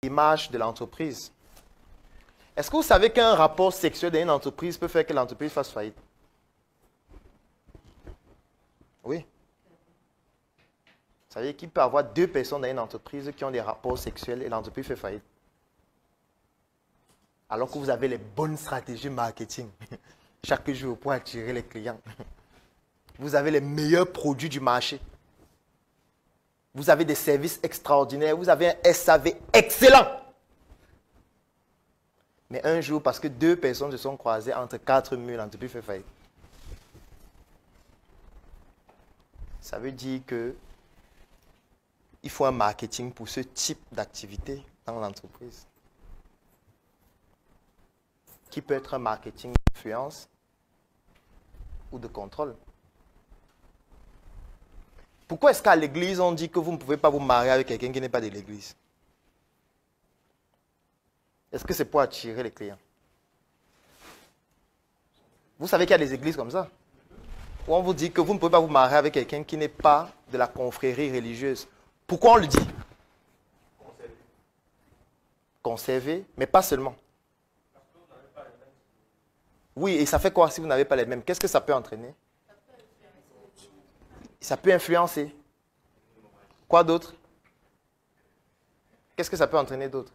d'image de l'entreprise. Est-ce que vous savez qu'un rapport sexuel dans une entreprise peut faire que l'entreprise fasse faillite? Oui. Vous savez qu'il peut y avoir 2 personnes dans une entreprise qui ont des rapports sexuels et l'entreprise fait faillite. Alors que vous avez les bonnes stratégies marketing chaque jour pour attirer les clients. Vous avez les meilleurs produits du marché. Vous avez des services extraordinaires. Vous avez un SAV excellent. Mais un jour, parce que 2 personnes se sont croisées entre 4 murs, l'entreprise fait faillite. Ça veut dire que il faut un marketing pour ce type d'activité dans l'entreprise. Qui peut être un marketing d'influence ou de contrôle. Pourquoi est-ce qu'à l'église, on dit que vous ne pouvez pas vous marier avec quelqu'un qui n'est pas de l'église? Est-ce que c'est pour attirer les clients? Vous savez qu'il y a des églises comme ça, où on vous dit que vous ne pouvez pas vous marier avec quelqu'un qui n'est pas de la confrérie religieuse. Pourquoi on le dit? Conserver, mais pas seulement. Oui, et ça fait quoi si vous n'avez pas les mêmes? Qu'est-ce que ça peut entraîner? Ça peut influencer. Quoi d'autre? Qu'est-ce que ça peut entraîner d'autre?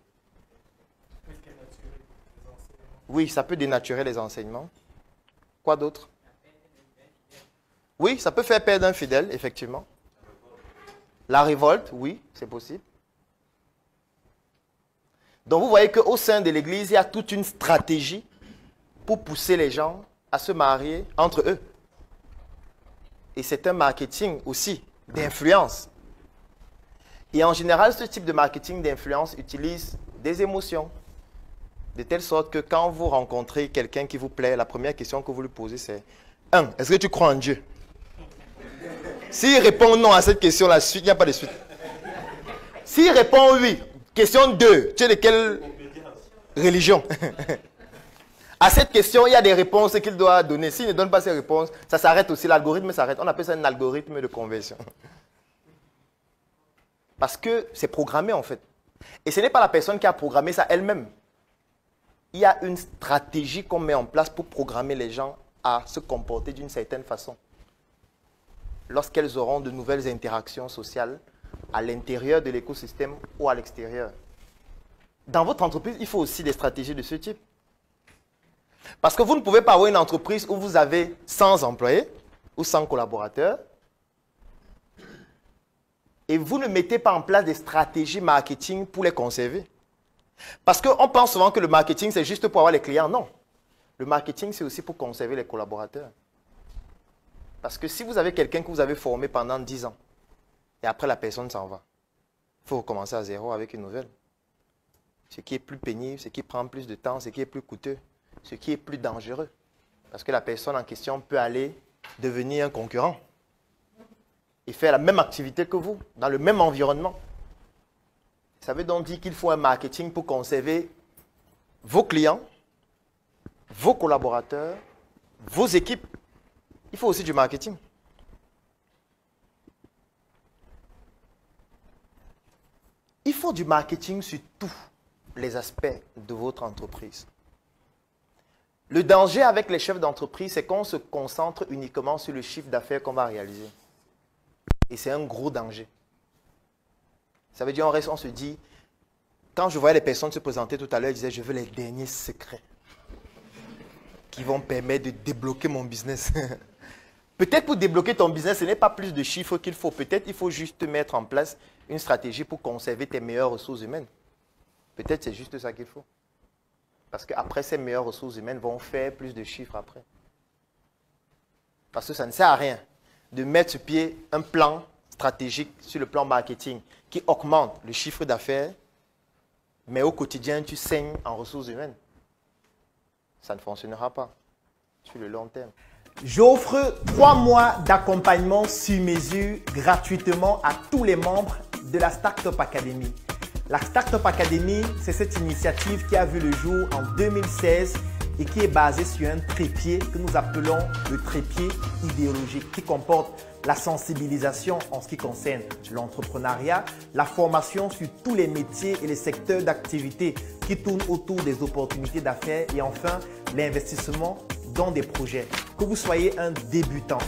Oui, ça peut dénaturer les enseignements. Quoi d'autre? Oui, ça peut faire perdre un fidèle, effectivement. La révolte, oui, c'est possible. Donc vous voyez qu'au sein de l'Église, il y a toute une stratégie pour pousser les gens à se marier entre eux. Et c'est un marketing aussi d'influence. Et en général, ce type de marketing d'influence utilise des émotions. De telle sorte que quand vous rencontrez quelqu'un qui vous plaît, la première question que vous lui posez, c'est 1. Est-ce que tu crois en Dieu? S'il répond non à cette question, la suite, il n'y a pas de suite. S'il répond oui, question 2, tu es de quelle religion? À cette question, il y a des réponses qu'il doit donner. S'il ne donne pas ces réponses, ça s'arrête aussi, l'algorithme s'arrête. On appelle ça un algorithme de conversion. Parce que c'est programmé en fait. Et ce n'est pas la personne qui a programmé ça elle-même. Il y a une stratégie qu'on met en place pour programmer les gens à se comporter d'une certaine façon. Lorsqu'elles auront de nouvelles interactions sociales à l'intérieur de l'écosystème ou à l'extérieur. Dans votre entreprise, il faut aussi des stratégies de ce type. Parce que vous ne pouvez pas avoir une entreprise où vous avez 100 employés ou 100 collaborateurs et vous ne mettez pas en place des stratégies marketing pour les conserver. Parce qu'on pense souvent que le marketing, c'est juste pour avoir les clients. Non. Le marketing, c'est aussi pour conserver les collaborateurs. Parce que si vous avez quelqu'un que vous avez formé pendant 10 ans et après la personne s'en va, il faut recommencer à zéro avec une nouvelle. Ce qui est plus pénible, ce qui prend plus de temps, ce qui est plus coûteux, ce qui est plus dangereux. Parce que la personne en question peut aller devenir un concurrent et faire la même activité que vous, dans le même environnement. Ça veut donc dire qu'il faut un marketing pour conserver vos clients, vos collaborateurs, vos équipes. Il faut aussi du marketing. Il faut du marketing sur tous les aspects de votre entreprise. Le danger avec les chefs d'entreprise, c'est qu'on se concentre uniquement sur le chiffre d'affaires qu'on va réaliser. Et c'est un gros danger. Ça veut dire, on se dit, quand je voyais les personnes se présenter tout à l'heure, ils disaient, je veux les derniers secrets qui vont permettre de débloquer mon business. Peut-être pour débloquer ton business, ce n'est pas plus de chiffres qu'il faut. Peut-être il faut juste mettre en place une stratégie pour conserver tes meilleures ressources humaines. Peut-être c'est juste ça qu'il faut. Parce qu'après, ces meilleures ressources humaines vont faire plus de chiffres après. Parce que ça ne sert à rien de mettre sur pied un plan stratégique sur le plan marketing qui augmente le chiffre d'affaires, mais au quotidien, tu saignes en ressources humaines. Ça ne fonctionnera pas sur le long terme. J'offre 3 mois d'accompagnement sur mesure gratuitement à tous les membres de la Startup Academy. La Startup Academy, c'est cette initiative qui a vu le jour en 2016 et qui est basée sur un trépied que nous appelons le trépied idéologique, qui comporte la sensibilisation en ce qui concerne l'entrepreneuriat, la formation sur tous les métiers et les secteurs d'activité qui tournent autour des opportunités d'affaires et enfin l'investissement dans des projets. Que vous soyez un débutant,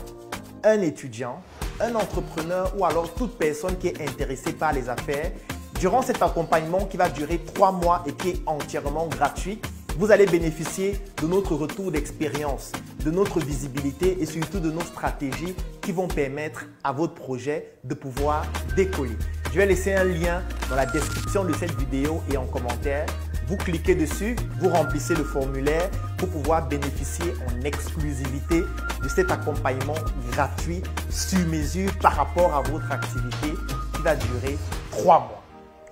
un étudiant, un entrepreneur ou alors toute personne qui est intéressée par les affaires, durant cet accompagnement qui va durer 3 mois et qui est entièrement gratuit, vous allez bénéficier de notre retour d'expérience, de notre visibilité et surtout de nos stratégies qui vont permettre à votre projet de pouvoir décoller. Je vais laisser un lien dans la description de cette vidéo et en commentaire. Vous cliquez dessus, vous remplissez le formulaire pour pouvoir bénéficier en exclusivité de cet accompagnement gratuit sur mesure par rapport à votre activité qui va durer 3 mois.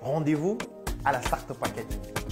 Rendez-vous à la Startup Academy.